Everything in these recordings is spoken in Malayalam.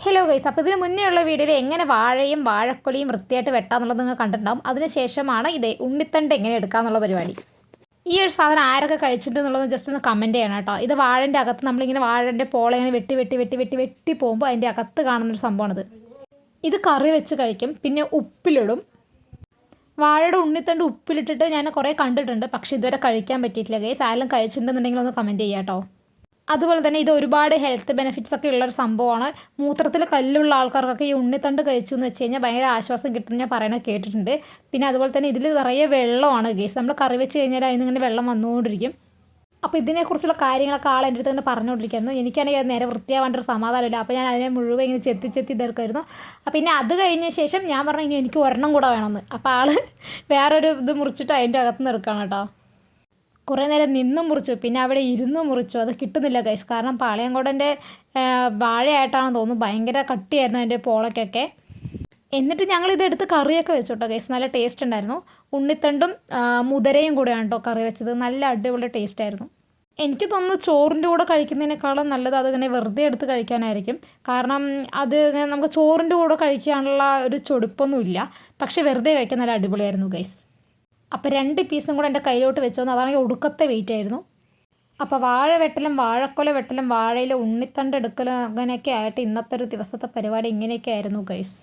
ഹലോ ഗൈസ്, അപ്പോൾ ഇതിന് മുന്നേ ഉള്ള വീഡിയോയിൽ എങ്ങനെ വാഴയും വാഴക്കൊലയും വൃത്തിയായിട്ട് വെട്ടാന്നുള്ളത് നിങ്ങൾ കണ്ടിട്ടുണ്ടാവും. അതിനുശേഷമാണ് ഇത് ഉണ്ണിത്തണ്ട് എങ്ങനെ എടുക്കാമെന്നുള്ള പരിപാടി. ഈ ഒരു സാധനം ആരൊക്കെ കഴിച്ചിട്ടുണ്ടെന്നുള്ളത് ജസ്റ്റ് ഒന്ന് കമൻറ്റ് ചെയ്യണം കേട്ടോ. ഇത് വാഴൻ്റെ അകത്ത് നമ്മളിങ്ങനെ വാഴൻ്റെ പോള ഇങ്ങനെ വെട്ടി പോകുമ്പോൾ അതിൻ്റെ അകത്ത് കാണുന്നൊരു സംഭവമാണിത്. ഇത് കറി വെച്ച് കഴിക്കും, പിന്നെ ഉപ്പിലിടും. വാഴയുടെ ഉണ്ണിത്തണ്ട് ഉപ്പിലിട്ടിട്ട് ഞാൻ കുറേ കണ്ടിട്ടുണ്ട്, പക്ഷേ ഇതുവരെ കഴിക്കാൻ പറ്റിയിട്ടില്ല ഗൈസ്. ആരെങ്കിലും കഴിച്ചിട്ടുണ്ടെന്നുണ്ടെങ്കിൽ ഒന്ന് കമൻറ്റ് ചെയ്യാം കേട്ടോ. അതുപോലെ തന്നെ ഇത് ഒരുപാട് ഹെൽത്ത് ബെനിഫിറ്റ്സ് ഒക്കെ ഉള്ളൊരു സംഭവമാണ്. മൂത്രത്തിൽ കല്ലുള്ള ആൾക്കാർക്കൊക്കെ ഈ ഉണ്ണിത്തണ്ട് കഴിച്ചു എന്ന് വെച്ച് കഴിഞ്ഞാൽ ഭയങ്കര ആശ്വാസം കിട്ടുമെന്ന് ഞാൻ പറയണത് കേട്ടിട്ടുണ്ട്. പിന്നെ അതുപോലെ തന്നെ ഇതിൽ നിറയെ വെള്ളമാണ് ഗേസ്. നമ്മൾ കറി വെച്ച് കഴിഞ്ഞാൽ അതിൽ നിന്ന് ഇങ്ങനെ വെള്ളം വന്നുകൊണ്ടിരിക്കും. അപ്പോൾ ഇതിനെക്കുറിച്ചുള്ള കാര്യങ്ങളൊക്കെ ആൾ എൻ്റെ അടുത്ത് തന്നെ പറഞ്ഞുകൊണ്ടിരിക്കുന്നു. എനിക്കാണെങ്കിൽ അത് നേരെ വൃത്തിയാവേണ്ട ഒരു സമാധാനമില്ല. അപ്പോൾ ഞാൻ അതിനെ മുഴുവൻ ഇങ്ങനെ ചെത്തി ഇതെടുക്കുമായിരുന്നു. പിന്നെ അത് കഴിഞ്ഞ ശേഷം ഞാൻ പറഞ്ഞു ഇനി എനിക്ക് ഒരെണ്ണം കൂടെ വേണമെന്ന്. അപ്പോൾ ആൾ വേറൊരു ഇത് മുറിച്ചിട്ട് അതിൻ്റെ അകത്ത് നിന്ന് എടുക്കണം കേട്ടോ. കുറേ നേരം നിന്നും മുറിച്ചു, പിന്നെ അവിടെ ഇരുന്നും മുറിച്ചു. അത് കിട്ടുന്നില്ല ഗൈസ്, കാരണം പാളയംകോടൻ്റെ വാഴയായിട്ടാണെന്ന് തോന്നുന്നു. ഭയങ്കര കട്ടിയായിരുന്നു അതിൻ്റെ പോളയ്ക്കൊക്കെ. എന്നിട്ട് ഞങ്ങളിതെടുത്ത് കറിയൊക്കെ വെച്ചു കേട്ടോ ഗൈസ്. നല്ല ടേസ്റ്റ് ഉണ്ടായിരുന്നു. ഉണ്ണിത്തണ്ടും മുതിരയും കൂടെയാണ് കേട്ടോ കറി വെച്ചത്. നല്ല അടിപൊളി ടേസ്റ്റായിരുന്നു. എനിക്ക് തോന്നുന്നു ചോറിൻ്റെ കൂടെ കഴിക്കുന്നതിനേക്കാളും നല്ലത് അതിങ്ങനെ വെറുതെ എടുത്ത് കഴിക്കാനായിരിക്കും. കാരണം അത് നമുക്ക് ചോറിൻ്റെ കൂടെ കഴിക്കാനുള്ള ഒരു ചൊടിപ്പൊന്നുമില്ല, പക്ഷേ വെറുതെ കഴിക്കാൻ നല്ല അടിപൊളിയായിരുന്നു ഗൈസ്. അപ്പോൾ 2 പീസും കൂടെ എൻ്റെ കയ്യിലോട്ട് വെച്ചു തന്നു. അതാണെങ്കിൽ ഒടുക്കത്തെ വെയിറ്റ് ആയിരുന്നു. അപ്പോൾ വാഴ വെട്ടലും വാഴക്കൊല വെട്ടലും വാഴയിൽ ഉണ്ണിത്തണ്ട് എടുക്കലും അങ്ങനെയൊക്കെ ആയിട്ട് ഇന്നത്തെ ഒരു ദിവസത്തെ പരിപാടി ഇങ്ങനെയൊക്കെ ആയിരുന്നു ഗൈസ്.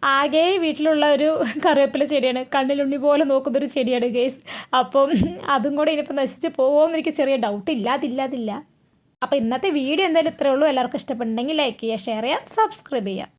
ആകെ വീട്ടിലുള്ള ഒരു കറിവേപ്പില ചെടിയാണ്, കണ്ണിലുണ്ണി പോലെ നോക്കുന്നൊരു ചെടിയാണ് ഗൈസ്. അപ്പം അതും കൂടെ ഇനിയിപ്പോൾ നശിച്ച് പോകുമെന്ന് എനിക്ക് ചെറിയ ഡൗട്ട് ഇല്ലാതില്ല. അപ്പോൾ ഇന്നത്തെ വീഡിയോ എന്തായാലും ഇത്രയേ ഉള്ളൂ. എല്ലാവർക്കും ഇഷ്ടപ്പെട്ടുണ്ടെങ്കിൽ ലൈക്ക് ചെയ്യുക, ഷെയർ ചെയ്യുക, സബ്സ്ക്രൈബ് ചെയ്യുക.